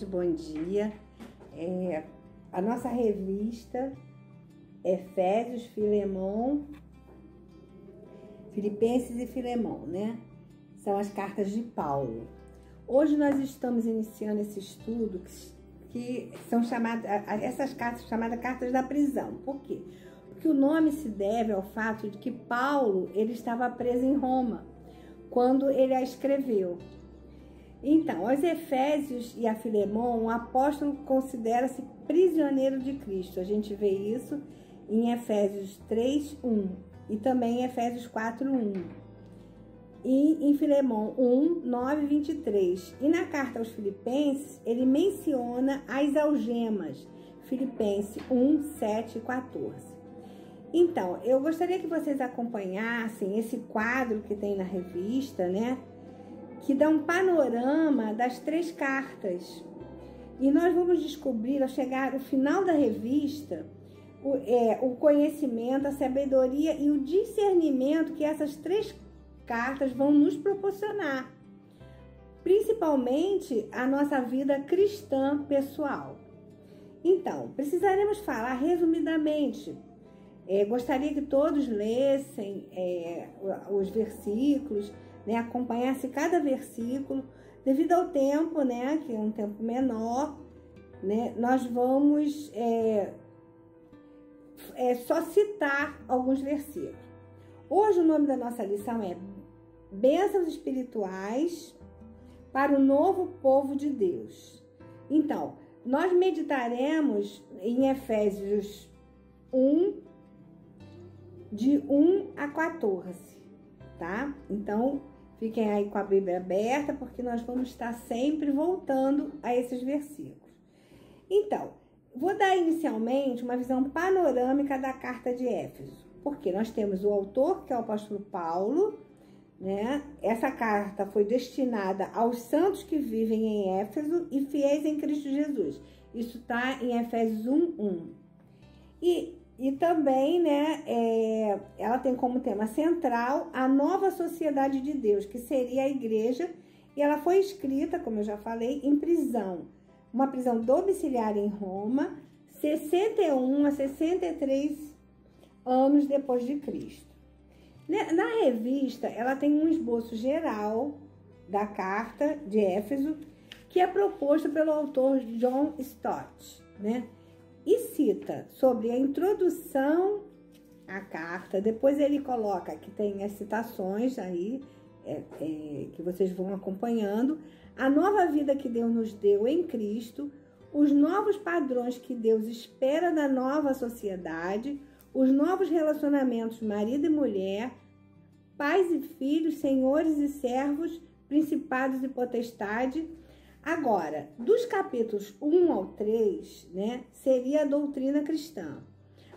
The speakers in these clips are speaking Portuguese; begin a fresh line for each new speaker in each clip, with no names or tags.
bom dia. A nossa revista Efésios, Filemão, Filipenses e Filemão, né? São as cartas de Paulo. Hoje nós estamos iniciando esse estudo que são chamadas, essas cartas são chamadas cartas da prisão. Por quê? Porque o nome se deve ao fato de que Paulo, ele estava preso em Roma quando ele a escreveu. Então, aos Efésios e a Filemão, o apóstolo considera-se prisioneiro de Cristo. A gente vê isso em Efésios 3:1 e também em Efésios 4:1. E em Filemão 1:9-23. E na carta aos Filipenses, ele menciona as algemas. Filipenses 1:7-14. Então, eu gostaria que vocês acompanhassem esse quadro que tem na revista, né? Que dá um panorama das 3 cartas. E nós vamos descobrir, ao chegar ao final da revista, o conhecimento, a sabedoria e o discernimento que essas 3 cartas vão nos proporcionar. Principalmente a nossa vida cristã pessoal. Então, precisaremos falar resumidamente. Gostaria que todos lessem os versículos, né, acompanhasse cada versículo. Devido ao tempo, né, que é um tempo menor, né, nós vamos só citar alguns versículos. Hoje o nome da nossa lição é Bênçãos Espirituais para o Novo Povo de Deus. Então, nós meditaremos em Efésios 1, de 1-14, tá? Então, fiquem aí com a Bíblia aberta, porque nós vamos estar sempre voltando a esses versículos. Então, vou dar inicialmente uma visão panorâmica da carta de Éfeso, porque nós temos o autor, que é o apóstolo Paulo, né? Essa carta foi destinada aos santos que vivem em Éfeso e fiéis em Cristo Jesus. Isso está em Efésios 1:1. E também, né, ela tem como tema central a nova sociedade de Deus, que seria a igreja, e ela foi escrita, como eu já falei, em prisão. Uma prisão domiciliar em Roma, 61 a 63 anos depois de Cristo. Na revista, ela tem um esboço geral da carta de Éfeso, que é proposto pelo autor John Stott, né? E cita sobre a introdução à carta. Depois ele coloca que tem as citações aí, que vocês vão acompanhando. A nova vida que Deus nos deu em Cristo. Os novos padrões que Deus espera da nova sociedade. Os novos relacionamentos marido e mulher. Pais e filhos, senhores e servos, principados e potestade. Agora, dos capítulos 1 ao 3, né, seria a doutrina cristã.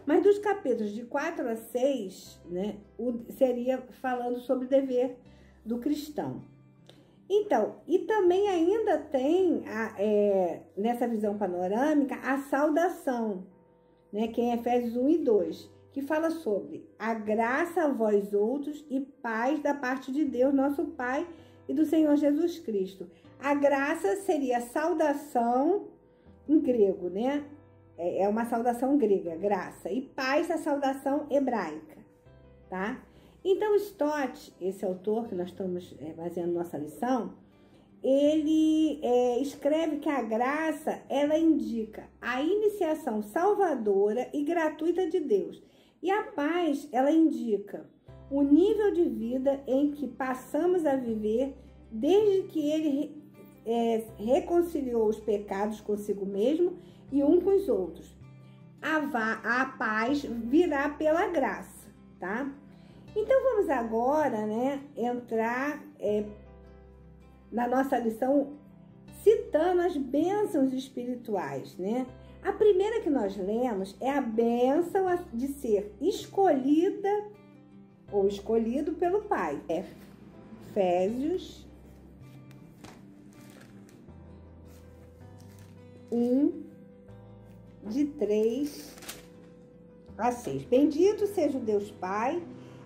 Mas dos capítulos de 4 a 6, né, seria falando sobre o dever do cristão. Então, e também ainda tem, nessa visão panorâmica, a saudação, né, que é em Efésios 1 e 2, que fala sobre a graça a vós outros e paz da parte de Deus, nosso Pai, e do Senhor Jesus Cristo. A graça seria saudação em grego, né? É uma saudação grega, graça. E paz, a saudação hebraica, tá? Então, Stott, esse autor que nós estamos fazendo nossa lição, ele escreve que a graça, ela indica a iniciação salvadora e gratuita de Deus. E a paz, ela indica o nível de vida em que passamos a viver desde que ele reconciliou os pecados consigo mesmo e um com os outros. A paz virá pela graça, tá? Então vamos agora, né, entrar na nossa lição citando as bênçãos espirituais, né? A primeira que nós lemos é a bênção de ser escolhida ou escolhido pelo Pai. Efésios 1, de 3 a 6. Bendito seja o Deus Pai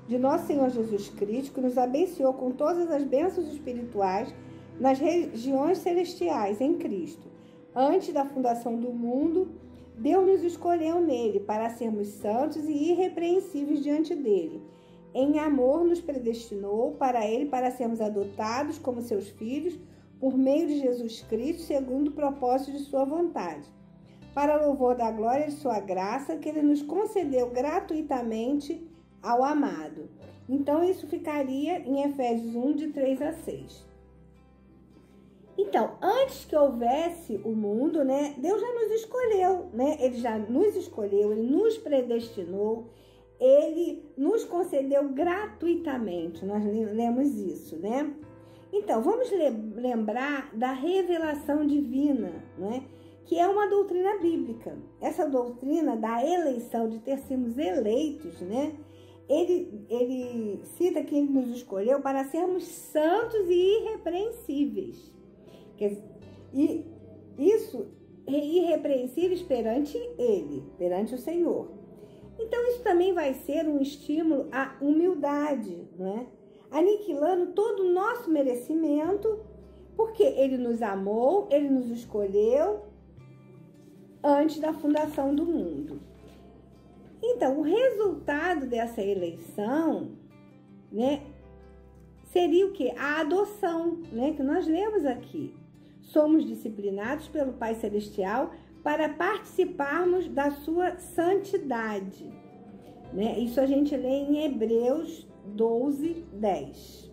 de nosso Senhor Jesus Cristo, que nos abençoou com todas as bênçãos espirituais nas regiões celestiais em Cristo, Antes da fundação do mundo, Deus nos escolheu nele para sermos santos e irrepreensíveis diante dele. Em amor nos predestinou para ele, para sermos adotados como seus filhos, por meio de Jesus Cristo, segundo o propósito de sua vontade, para louvor da glória de sua graça, que ele nos concedeu gratuitamente ao amado. Então, isso ficaria em Efésios 1, de 3 a 6. Então, antes que houvesse o mundo, né, Deus já nos escolheu, né? Ele já nos escolheu, ele nos predestinou, ele nos concedeu gratuitamente. Nós lemos isso, né? Então, vamos lembrar da revelação divina, né? Que é uma doutrina bíblica. Essa doutrina da eleição, de ter sido eleitos, né? Ele cita que ele nos escolheu para sermos santos e irrepreensíveis. E isso, irrepreensíveis perante ele, perante o Senhor. Então, isso também vai ser um estímulo à humildade, né? Aniquilando todo o nosso merecimento, porque ele nos amou, ele nos escolheu antes da fundação do mundo. Então, o resultado dessa eleição, né, seria o quê? A adoção, né, que nós lemos aqui. Somos disciplinados pelo Pai Celestial para participarmos da sua santidade, né? Isso a gente lê em Hebreus 12, 10,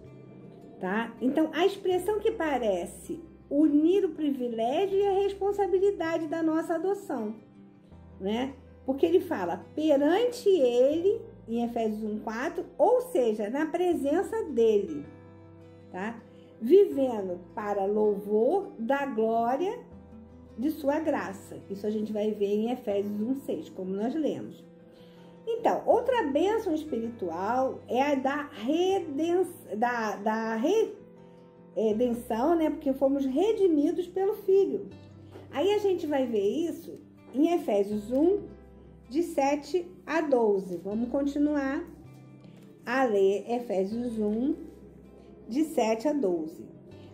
tá? Então, a expressão que parece unir o privilégio e a responsabilidade da nossa adoção, né? Porque ele fala perante ele, em Efésios 1:4, ou seja, na presença dele, tá? Vivendo para louvor da glória de sua graça. Isso a gente vai ver em Efésios 1:6, como nós lemos. Então, outra bênção espiritual é a da redenção, né? Porque fomos redimidos pelo Filho. Aí a gente vai ver isso em Efésios 1, de 7 a 12. Vamos continuar a ler Efésios 1, de 7 a 12.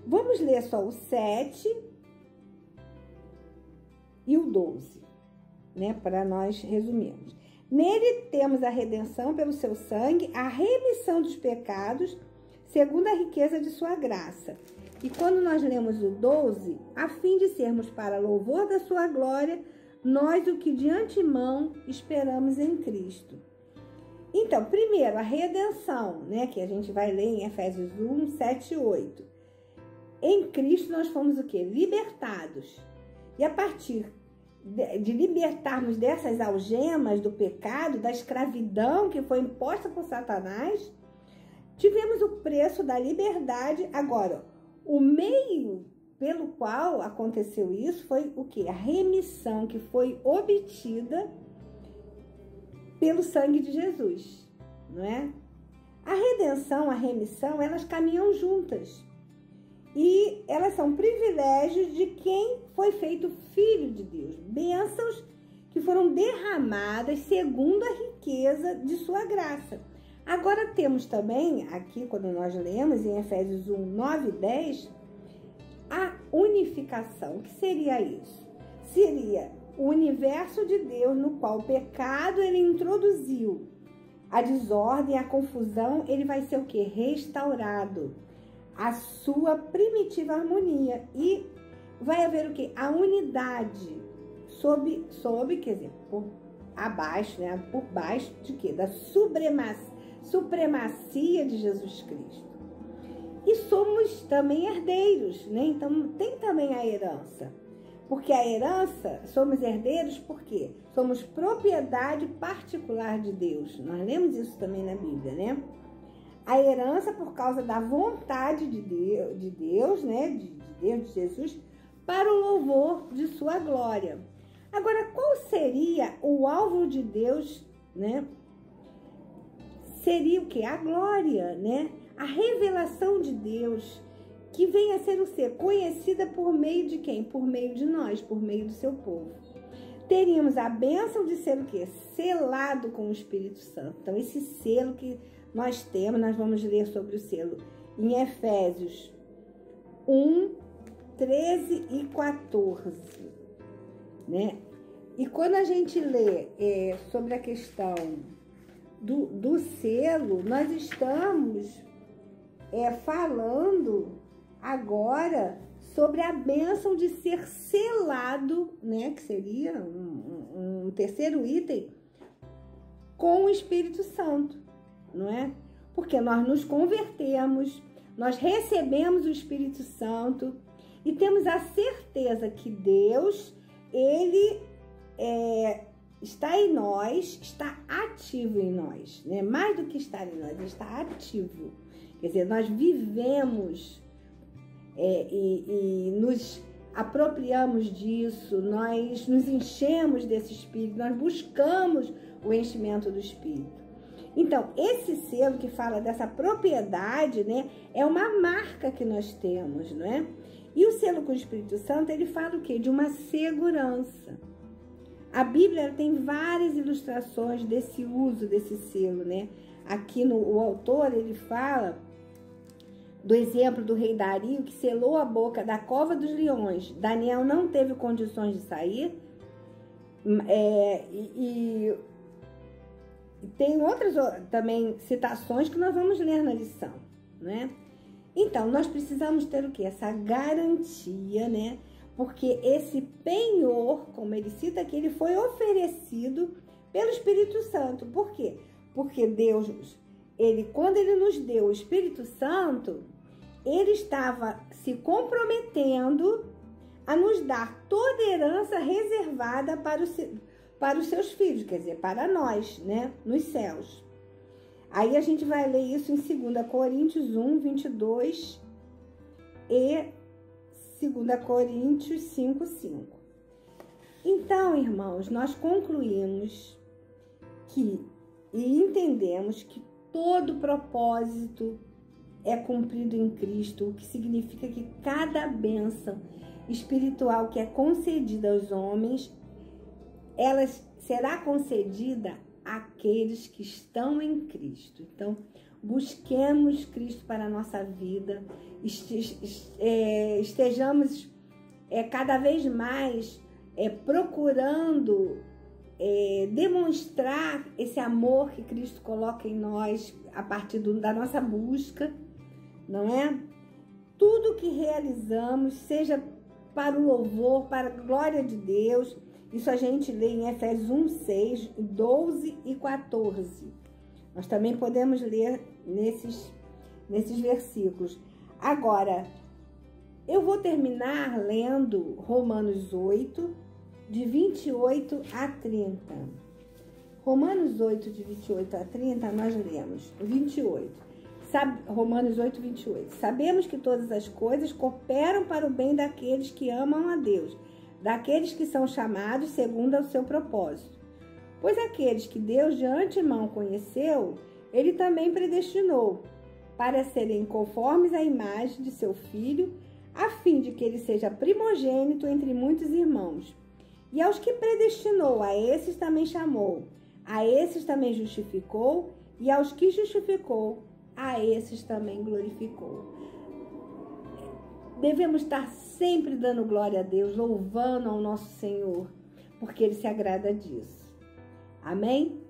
Vamos ler só o 7 e o 12, né? Para nós resumirmos. Nele temos a redenção pelo seu sangue, a remissão dos pecados, segundo a riqueza de sua graça. E quando nós lemos o 12, a fim de sermos para louvor da sua glória, nós o que de antemão esperamos em Cristo. Então, primeiro, a redenção, né, que a gente vai ler em Efésios 1, 7 e 8. Em Cristo nós fomos o quê? Libertados. E a partir de libertarmos dessas algemas do pecado, da escravidão que foi imposta por Satanás, tivemos o preço da liberdade. Agora, o meio pelo qual aconteceu isso foi o quê? A remissão que foi obtida pelo sangue de Jesus, não é? A redenção, a remissão, elas caminham juntas. E elas são privilégios de quem foi feito filho de Deus. Bênçãos que foram derramadas segundo a riqueza de sua graça. Agora temos também, aqui quando nós lemos em Efésios 1, 9 e 10, a unificação. O que seria isso? Seria o universo de Deus no qual o pecado ele introduziu. A desordem, a confusão, ele vai ser o quê? Restaurado. A sua primitiva harmonia. E vai haver o quê? A unidade sob, quer dizer, por abaixo, né? Por baixo de quê? Da supremacia de Jesus Cristo. E somos também herdeiros, né? Então tem também a herança. Porque a herança, somos herdeiros porque somos propriedade particular de Deus. Nós lemos isso também na Bíblia, né? A herança por causa da vontade de Deus, né? De Deus, de Jesus, para o louvor de sua glória. Agora, qual seria o alvo de Deus, né? Seria o quê? A glória, né? A revelação de Deus, que venha a ser o ser conhecida por meio de quem? Por meio de nós, por meio do seu povo. Teríamos a bênção de ser o quê? Selado com o Espírito Santo. Então, esse selo que nós temos, nós vamos ler sobre o selo em Efésios 1, 13 e 14. né? E quando a gente lê sobre a questão do selo, nós estamos falando agora sobre a bênção de ser selado, né? Que seria um terceiro item, com o Espírito Santo, não é? Porque nós nos convertemos, nós recebemos o Espírito Santo e temos a certeza que Deus, Ele está em nós, está ativo em nós, né? Mais do que estar em nós, Ele está ativo. Quer dizer, nós vivemos e nos apropriamos disso, nós nos enchemos desse Espírito, nós buscamos o enchimento do Espírito. Então, esse selo que fala dessa propriedade, né, é uma marca que nós temos, não é? E o selo com o Espírito Santo, ele fala o quê? De uma segurança. A Bíblia tem várias ilustrações desse uso desse selo, né? Aqui o autor, ele fala do exemplo do rei Dario, que selou a boca da cova dos leões. Daniel não teve condições de sair. E tem outras também citações que nós vamos ler na lição, né? Então, nós precisamos ter o quê? Essa garantia, né? Porque esse penhor, como ele cita aqui, ele foi oferecido pelo Espírito Santo. Por quê? Porque Deus, quando ele nos deu o Espírito Santo, ele estava se comprometendo a nos dar toda herança reservada para os seus filhos, quer dizer, para nós, né, nos céus. Aí a gente vai ler isso em 2 Coríntios 1, 22 e 2 Coríntios 5, 5. Então, irmãos, nós concluímos e entendemos que todo propósito é cumprido em Cristo, o que significa que cada bênção espiritual que é concedida aos homens, ela será concedida àqueles que estão em Cristo. Então, busquemos Cristo para a nossa vida, estejamos cada vez mais procurando demonstrar esse amor que Cristo coloca em nós a partir da nossa busca, não é? Tudo que realizamos, seja para o louvor, para a glória de Deus, isso a gente lê em Efésios 1, 6, 12 e 14. Nós também podemos ler nesses versículos. Agora, eu vou terminar lendo Romanos 8, de 28 a 30. Romanos 8, de 28 a 30, nós lemos 28. Romanos 8, 28. Sabemos que todas as coisas cooperam para o bem daqueles que amam a Deus, daqueles que são chamados segundo o seu propósito. Pois aqueles que Deus de antemão conheceu, Ele também predestinou para serem conformes à imagem de seu Filho, a fim de que ele seja primogênito entre muitos irmãos. E aos que predestinou, a esses também chamou, a esses também justificou, e aos que justificou, a esses também glorificou. Devemos estar sempre dando glória a Deus, louvando ao nosso Senhor, porque Ele se agrada disso. Amém?